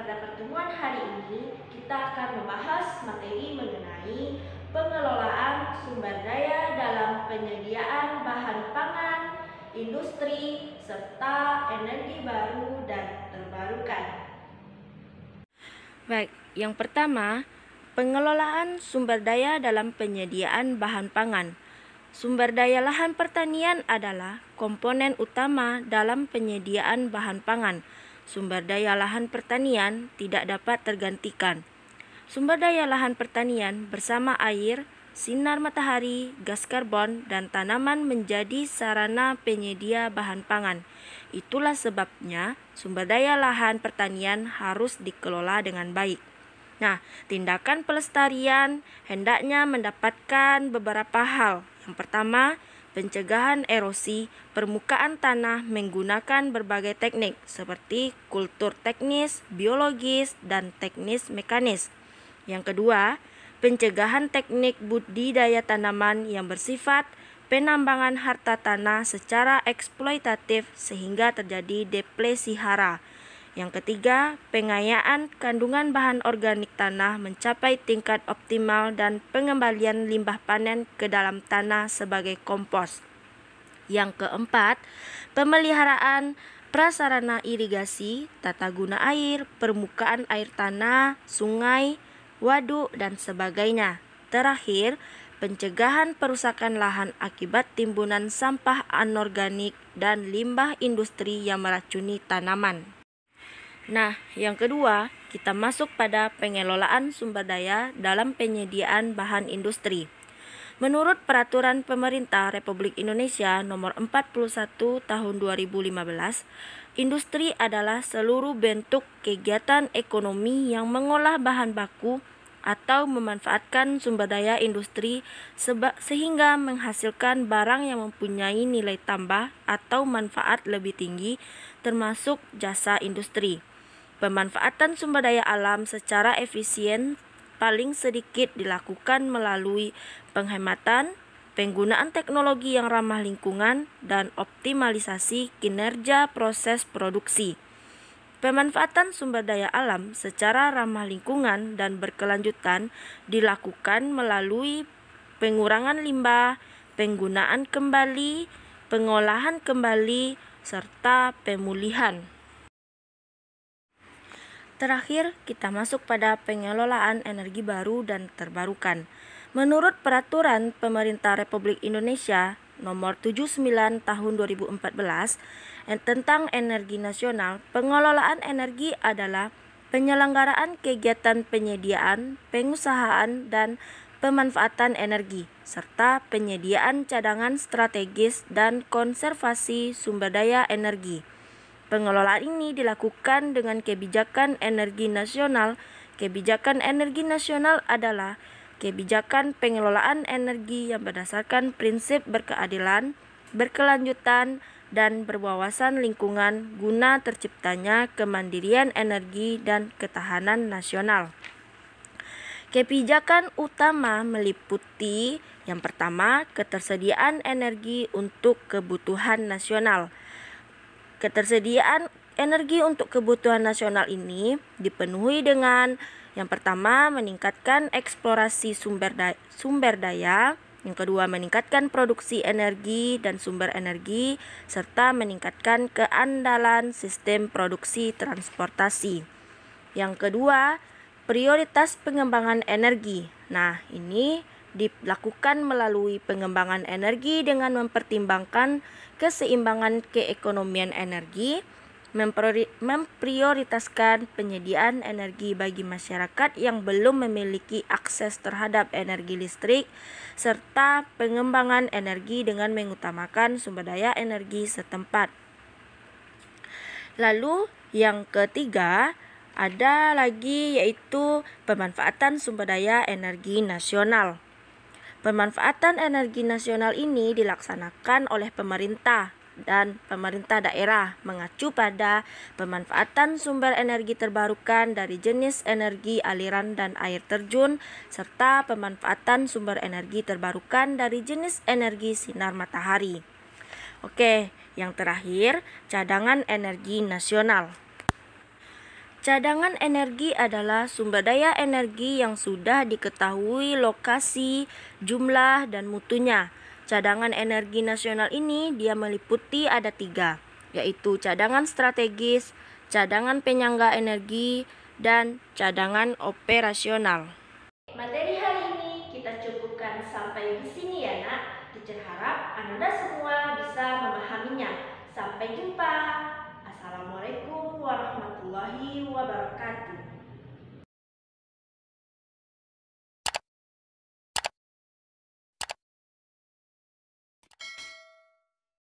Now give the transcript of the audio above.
pada pertemuan hari ini, kita akan membahas materi mengenai pengelolaan sumber daya dalam penyediaan bahan pangan, industri, serta energi baru dan terbarukan. Baik, yang pertama, pengelolaan sumber daya dalam penyediaan bahan pangan. Sumber daya lahan pertanian adalah komponen utama dalam penyediaan bahan pangan. Sumber daya lahan pertanian tidak dapat tergantikan. Sumber daya lahan pertanian bersama air, sinar matahari, gas karbon, dan tanaman menjadi sarana penyedia bahan pangan. Itulah sebabnya sumber daya lahan pertanian harus dikelola dengan baik. Nah, tindakan pelestarian hendaknya mendapatkan beberapa hal. Yang pertama, pencegahan erosi permukaan tanah menggunakan berbagai teknik seperti kultur teknis, biologis, dan teknis mekanis. Yang kedua, pencegahan teknik budidaya tanaman yang bersifat penambangan harta tanah secara eksploitatif sehingga terjadi deplesi hara. Yang ketiga, pengayaan kandungan bahan organik tanah mencapai tingkat optimal dan pengembalian limbah panen ke dalam tanah sebagai kompos. Yang keempat, pemeliharaan prasarana irigasi, tata guna air, permukaan air tanah, sungai, waduk, dan sebagainya. Terakhir, pencegahan perusakan lahan akibat timbunan sampah anorganik dan limbah industri yang meracuni tanaman. Nah, yang kedua, kita masuk pada pengelolaan sumber daya dalam penyediaan bahan industri. Menurut Peraturan Pemerintah Republik Indonesia Nomor 41 Tahun 2015, industri adalah seluruh bentuk kegiatan ekonomi yang mengolah bahan baku atau memanfaatkan sumber daya industri sehingga menghasilkan barang yang mempunyai nilai tambah atau manfaat lebih tinggi, termasuk jasa industri. Pemanfaatan sumber daya alam secara efisien paling sedikit dilakukan melalui penghematan, penggunaan teknologi yang ramah lingkungan, dan optimalisasi kinerja proses produksi. Pemanfaatan sumber daya alam secara ramah lingkungan dan berkelanjutan dilakukan melalui pengurangan limbah, penggunaan kembali, pengolahan kembali, serta pemulihan. Terakhir, kita masuk pada pengelolaan energi baru dan terbarukan. Menurut Peraturan Pemerintah Republik Indonesia Nomor 79 Tahun 2014 tentang Energi Nasional, pengelolaan energi adalah penyelenggaraan kegiatan penyediaan, pengusahaan, dan pemanfaatan energi, serta penyediaan cadangan strategis dan konservasi sumber daya energi. Pengelolaan ini dilakukan dengan kebijakan energi nasional. Kebijakan energi nasional adalah kebijakan pengelolaan energi yang berdasarkan prinsip berkeadilan, berkelanjutan, dan berwawasan lingkungan guna terciptanya kemandirian energi dan ketahanan nasional. Kebijakan utama meliputi yang pertama, ketersediaan energi untuk kebutuhan nasional. Ketersediaan energi untuk kebutuhan nasional ini dipenuhi dengan yang pertama, meningkatkan eksplorasi sumber daya, yang kedua, meningkatkan produksi energi dan sumber energi, serta meningkatkan keandalan sistem produksi transportasi. Yang kedua, prioritas pengembangan energi. Nah, ini dilakukan melalui pengembangan energi dengan mempertimbangkan keseimbangan keekonomian energi, memprioritaskan penyediaan energi bagi masyarakat yang belum memiliki akses terhadap energi listrik, serta pengembangan energi dengan mengutamakan sumber daya energi setempat. Lalu yang ketiga, ada lagi yaitu pemanfaatan sumber daya energi nasional. Pemanfaatan energi nasional ini dilaksanakan oleh pemerintah dan pemerintah daerah mengacu pada pemanfaatan sumber energi terbarukan dari jenis energi aliran dan air terjun serta pemanfaatan sumber energi terbarukan dari jenis energi sinar matahari. Oke, yang terakhir, cadangan energi nasional. Cadangan energi adalah sumber daya energi yang sudah diketahui lokasi, jumlah, dan mutunya. Cadangan energi nasional ini dia meliputi ada 3, yaitu cadangan strategis, cadangan penyangga energi, dan cadangan operasional. Materi hari ini kita cukupkan sampai di sini ya nak. Teacher harap Anda semua bisa memahaminya. Sampai jumpa. Assalamualaikum warahmatullahi wabarakatuh.